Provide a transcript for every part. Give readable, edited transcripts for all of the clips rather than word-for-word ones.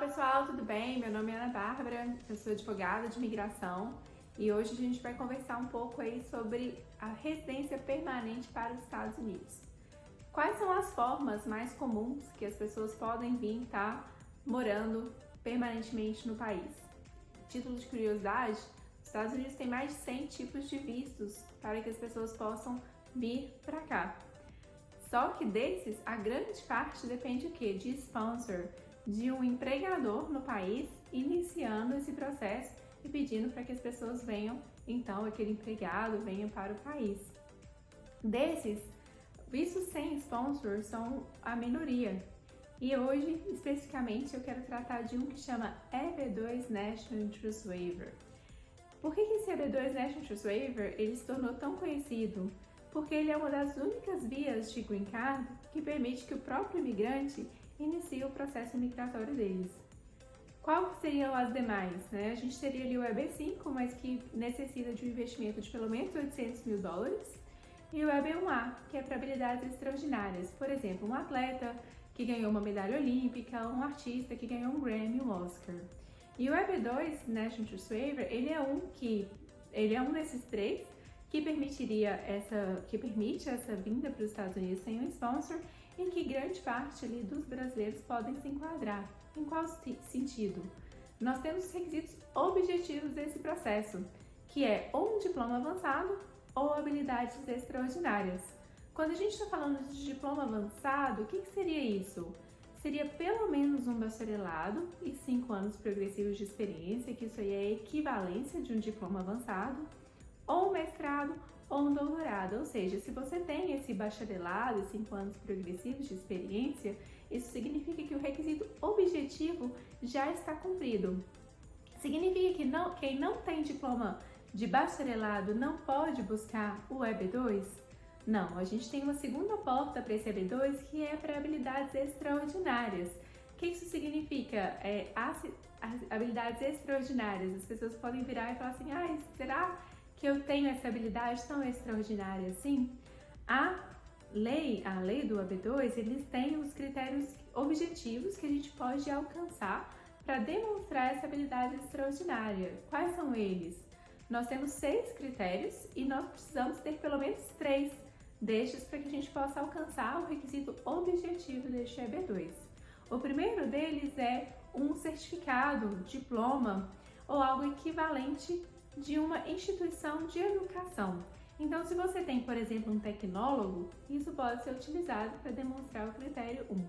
pessoal, tudo bem? Meu nome é Ana Bárbara, eu sou advogada de imigração e hoje a gente vai conversar um pouco aí sobre a residência permanente para os Estados Unidos. Quais são as formas mais comuns que as pessoas podem vir estar morando permanentemente no país? Título de curiosidade, os Estados Unidos têm mais de 100 tipos de vistos para que as pessoas possam vir para cá. Só que desses, a grande parte depende o quê? De sponsor, de um empregador no país iniciando esse processo e pedindo para que as pessoas venham, então aquele empregado venha para o país. Desses, vistos sem sponsor são a minoria. E hoje, especificamente, eu quero tratar de um que chama EB-2 National Interest Waiver. Por que esse EB-2 National Interest Waiver ele se tornou tão conhecido? Porque ele é uma das únicas vias de green card que permite que o próprio imigrante inicie o processo migratório deles. Qual seriam as demais? A gente teria ali o EB-5, mas que necessita de um investimento de pelo menos $800 mil, e o EB-1A, que é para habilidades extraordinárias, por exemplo, um atleta que ganhou uma medalha olímpica, um artista que ganhou um Grammy, um Oscar. E o EB-2 National Interest Waiver, ele é um desses três que permite essa vinda para os Estados Unidos sem um sponsor e que grande parte ali dos brasileiros podem se enquadrar. Em qual sentido? Nós temos os requisitos objetivos desse processo, que é ou um diploma avançado ou habilidades extraordinárias. Quando a gente está falando de diploma avançado, o que seria isso? Seria pelo menos um bacharelado e 5 anos progressivos de experiência, que isso aí é a equivalência de um diploma avançado, ou um mestrado ou um doutorado, ou seja, se você tem esse bacharelado e 5 anos progressivos de experiência, isso significa que o requisito objetivo já está cumprido. Significa que quem não tem diploma de bacharelado não pode buscar o EB-2? Não, a gente tem uma segunda porta para esse EB-2 que é para habilidades extraordinárias. O que isso significa? As habilidades extraordinárias. As pessoas podem virar e falar assim, será que eu tenho essa habilidade tão extraordinária assim? A lei do EB-2, eles têm os critérios objetivos que a gente pode alcançar para demonstrar essa habilidade extraordinária. Quais são eles? Nós temos 6 critérios e nós precisamos ter pelo menos 3 destes para que a gente possa alcançar o requisito objetivo deste EB-2. O primeiro deles é um certificado, diploma ou algo equivalente de uma instituição de educação. Então, se você tem, por exemplo, um tecnólogo, isso pode ser utilizado para demonstrar o critério 1.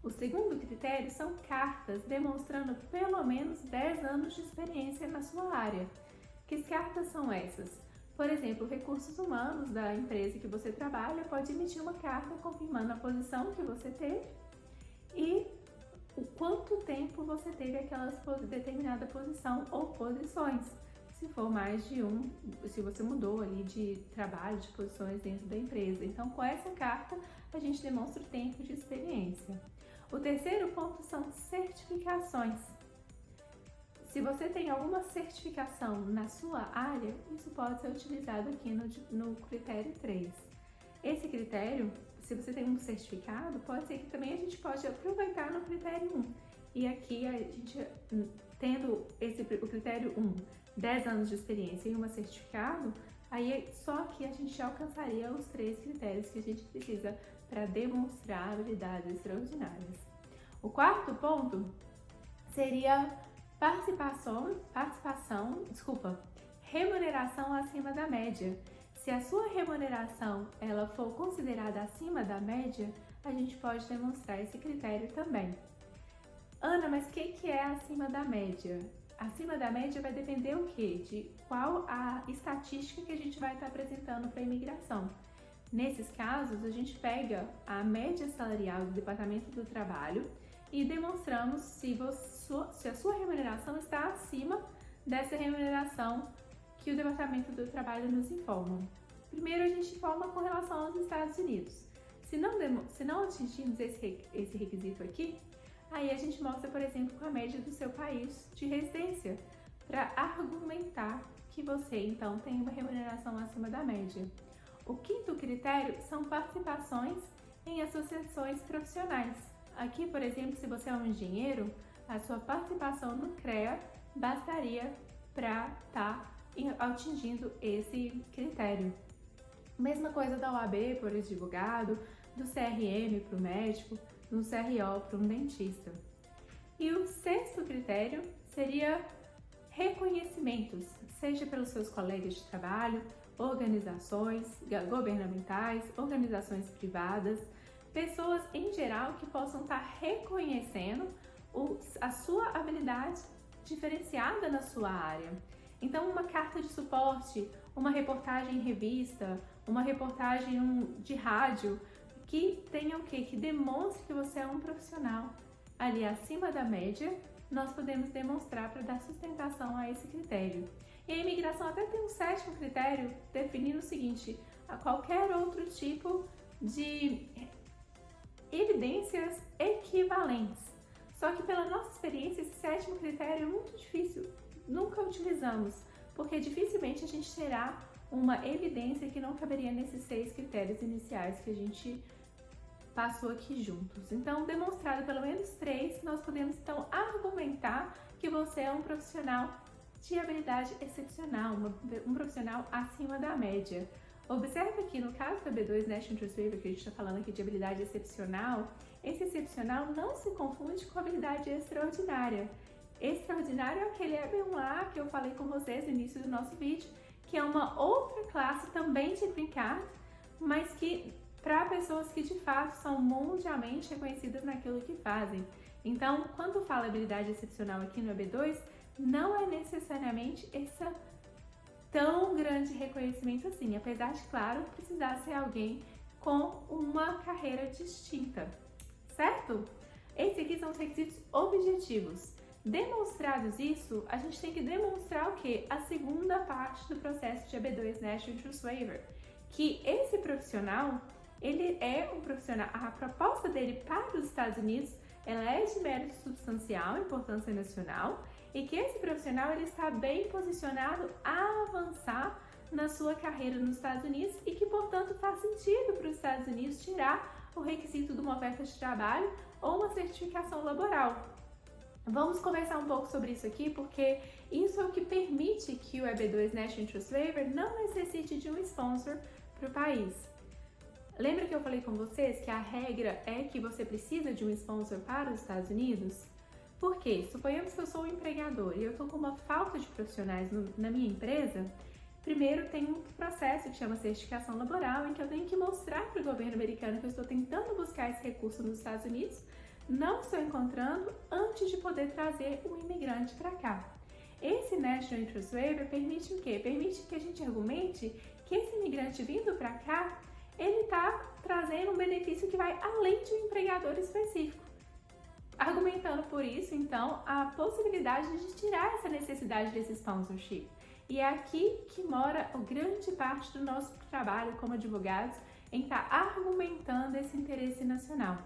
O segundo critério são cartas demonstrando pelo menos 10 anos de experiência na sua área. Que cartas são essas? Por exemplo, recursos humanos da empresa que você trabalha pode emitir uma carta confirmando a posição que você teve e o quanto tempo você teve aquela determinada posição ou posições. Se for mais de se você mudou ali de trabalho, de posições dentro da empresa. Então, com essa carta, a gente demonstra o tempo de experiência. O terceiro ponto são certificações. Se você tem alguma certificação na sua área, isso pode ser utilizado aqui no critério 3. Esse critério, se você tem um certificado, pode ser que também a gente pode aproveitar no critério 1. E aqui, a gente tendo o critério 1, 10 anos de experiência e um certificado, aí só que a gente alcançaria os 3 critérios que a gente precisa para demonstrar habilidades extraordinárias. O quarto ponto seria remuneração acima da média. Se a sua remuneração ela for considerada acima da média, a gente pode demonstrar esse critério também. Ana, mas o que é acima da média? Acima da média vai depender o quê? De qual a estatística que a gente vai estar apresentando para a imigração. Nesses casos, a gente pega a média salarial do Departamento do Trabalho e demonstramos se a sua remuneração está acima dessa remuneração que o Departamento do Trabalho nos informa. Primeiro, a gente informa com relação aos Estados Unidos. Se não atingirmos esse requisito aqui, aí a gente mostra, por exemplo, com a média do seu país de residência, para argumentar que você, então, tem uma remuneração acima da média. O quinto critério são participações em associações profissionais. Aqui, por exemplo, se você é um engenheiro, a sua participação no CREA bastaria para estar atingindo esse critério. Mesma coisa da OAB para o advogado, do CRM para o médico, do CRO para um dentista. E o sexto critério seria reconhecimentos, seja pelos seus colegas de trabalho, organizações governamentais, organizações privadas, pessoas em geral que possam estar reconhecendo a sua habilidade diferenciada na sua área. Então, uma carta de suporte, uma reportagem em revista, uma reportagem de rádio, que tenha o quê? Que demonstre que você é um profissional ali acima da média, nós podemos demonstrar para dar sustentação a esse critério. E a imigração até tem um sétimo critério definindo o seguinte: a qualquer outro tipo de evidências equivalentes. Só que pela nossa experiência, esse sétimo critério é muito difícil, nunca utilizamos, porque dificilmente a gente terá uma evidência que não caberia nesses 6 critérios iniciais que a gente passou aqui juntos. Então, demonstrado pelo menos 3, nós podemos então argumentar que você é um profissional de habilidade excepcional, um profissional acima da média. Observe que no caso da B2 National Trust Waiver, que a gente está falando aqui de habilidade excepcional, esse excepcional não se confunde com habilidade extraordinária. Extraordinário é aquele EB1A que eu falei com vocês no início do nosso vídeo, que é uma outra classe também de green card, mas que para pessoas que de fato são mundialmente reconhecidas naquilo que fazem. Então, quando fala habilidade excepcional aqui no EB2, não é necessariamente esse tão grande reconhecimento assim, apesar de, claro, precisar ser alguém com uma carreira distinta, certo? Esses aqui são os requisitos objetivos. Demonstrados isso, a gente tem que demonstrar o quê? A segunda parte do processo de EB2 National Trust Waiver, que esse profissional, ele é um profissional, a proposta dele para os Estados Unidos, ela é de mérito substancial, importância nacional, e que esse profissional ele está bem posicionado a avançar na sua carreira nos Estados Unidos e que, portanto, faz sentido para os Estados Unidos tirar o requisito de uma oferta de trabalho ou uma certificação laboral. Vamos conversar um pouco sobre isso aqui, porque isso é o que permite que o EB2 National Trust Waiver não necessite de um sponsor para o país. Lembra que eu falei com vocês que a regra é que você precisa de um sponsor para os Estados Unidos? Por quê? Suponhamos que eu sou um empregador e eu estou com uma falta de profissionais na minha empresa. Primeiro tem um processo que chama certificação laboral, em que eu tenho que mostrar para o governo americano que eu estou tentando buscar esse recurso nos Estados Unidos, não estou encontrando, antes de poder trazer um imigrante para cá. Esse National Trust Waiver permite o quê? Permite que a gente argumente que esse imigrante vindo para cá, ele está trazendo um benefício que vai além de um empregador específico. Argumentando por isso, então, a possibilidade de tirar essa necessidade desse sponsorship. E é aqui que mora a grande parte do nosso trabalho como advogados, em estar argumentando esse interesse nacional.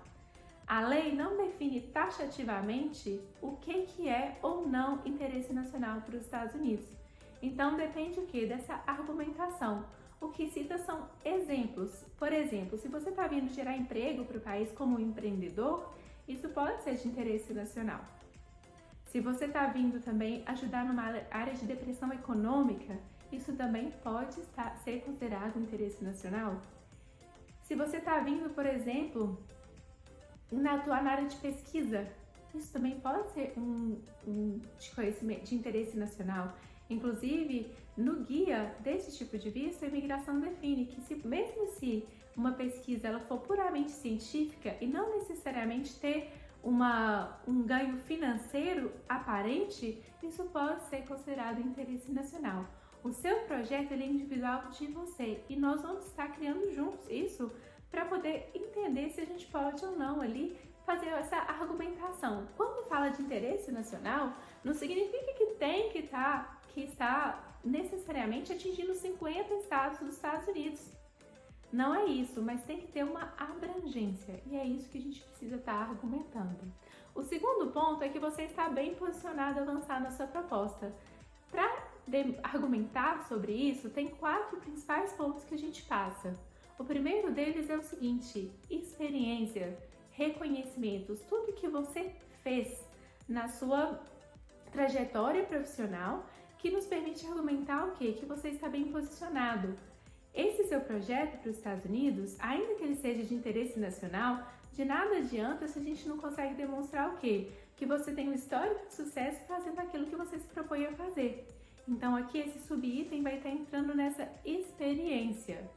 A lei não define taxativamente o que é ou não interesse nacional para os Estados Unidos. Então, depende o quê? Dessa argumentação. O que cita são exemplos. Por exemplo, se você está vindo gerar emprego para o país como um isso pode ser de interesse nacional. Se você está vindo também ajudar numa área de depressão econômica, isso também pode ser considerado interesse nacional. Se você está vindo, por exemplo, atuar na área de pesquisa, isso também pode ser de interesse nacional. Inclusive, no guia desse tipo de visto, a imigração define que mesmo se uma pesquisa ela for puramente científica e não necessariamente ter um ganho financeiro aparente, isso pode ser considerado interesse nacional. O seu projeto ele é individual de você e nós vamos estar criando juntos isso para poder entender se a gente pode ou não ali fazer essa argumentação. Quando fala de interesse nacional, não significa que tem que estar necessariamente atingindo 50 estados dos Estados Unidos. Não é isso, mas tem que ter uma abrangência e é isso que a gente precisa estar argumentando. O segundo ponto é que você está bem posicionado a avançar na sua proposta. Para argumentar sobre isso, tem 4 principais pontos que a gente passa. O primeiro deles é o seguinte: experiência, reconhecimentos, tudo que você fez na sua trajetória profissional que nos permite argumentar o quê? Que você está bem posicionado. Esse seu projeto para os Estados Unidos, ainda que ele seja de interesse nacional, de nada adianta se a gente não consegue demonstrar o quê? Que você tem um histórico de sucesso fazendo aquilo que você se propõe a fazer. Então aqui esse subitem vai estar entrando nessa experiência.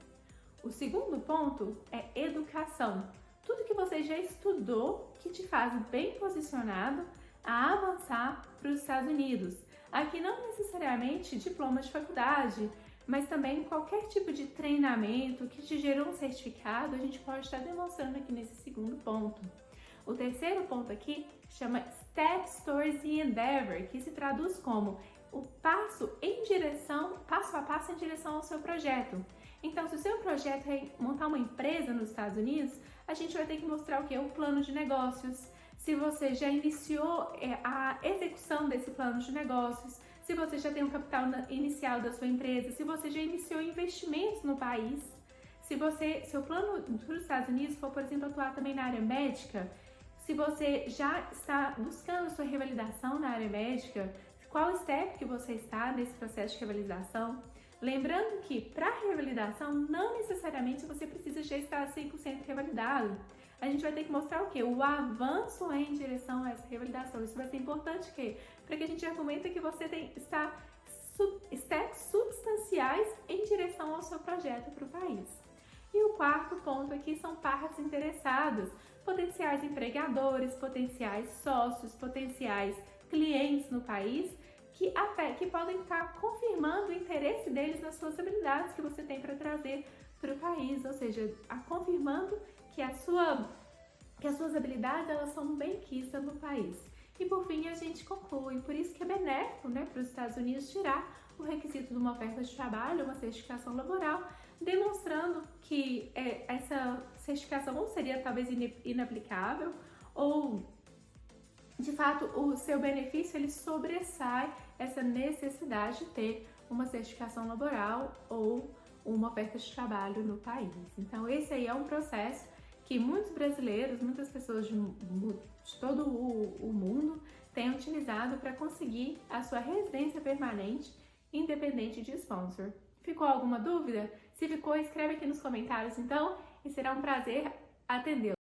O segundo ponto é educação. Tudo que você já estudou que te faz bem posicionado a avançar para os Estados Unidos. Aqui não necessariamente diploma de faculdade, mas também qualquer tipo de treinamento que te gerou um certificado, a gente pode estar demonstrando aqui nesse segundo ponto. O terceiro ponto aqui chama Steps Towards the Endeavor, que se traduz como o passo a passo em direção ao seu projeto. Então, se o seu projeto é montar uma empresa nos Estados Unidos, a gente vai ter que mostrar o quê? O plano de negócios. Se você já iniciou a execução desse plano de negócios, se você já tem um capital inicial da sua empresa, se você já iniciou investimentos no país, se seu plano para os Estados Unidos for, por exemplo, atuar também na área médica, se você já está buscando sua revalidação na área médica, qual step que você está nesse processo de revalidação? Lembrando que para revalidação, não necessariamente você precisa já estar 100% revalidado. A gente vai ter que mostrar o quê? O avanço em direção a essa revalidação. Isso vai ser importante para que a gente argumente que você está steps substanciais em direção ao seu projeto para o país. E o quarto ponto aqui são partes interessadas, potenciais empregadores, potenciais sócios, potenciais clientes no país, que podem estar confirmando o interesse deles nas suas habilidades que você tem para trazer para o país, ou seja, confirmando que as suas habilidades elas são bem quistas no país. E por fim a gente conclui, por isso que é benéfico, para os Estados Unidos tirar o requisito de uma oferta de trabalho, uma certificação laboral, demonstrando que essa certificação ou seria talvez inaplicável ou de fato o seu benefício ele sobressai essa necessidade de ter uma certificação laboral ou uma oferta de trabalho no país. Então esse aí é um processo que muitos brasileiros, muitas pessoas de todo o mundo têm utilizado para conseguir a sua residência permanente independente de sponsor. Ficou alguma dúvida? Se ficou, escreve aqui nos comentários então e será um prazer atendê-lo.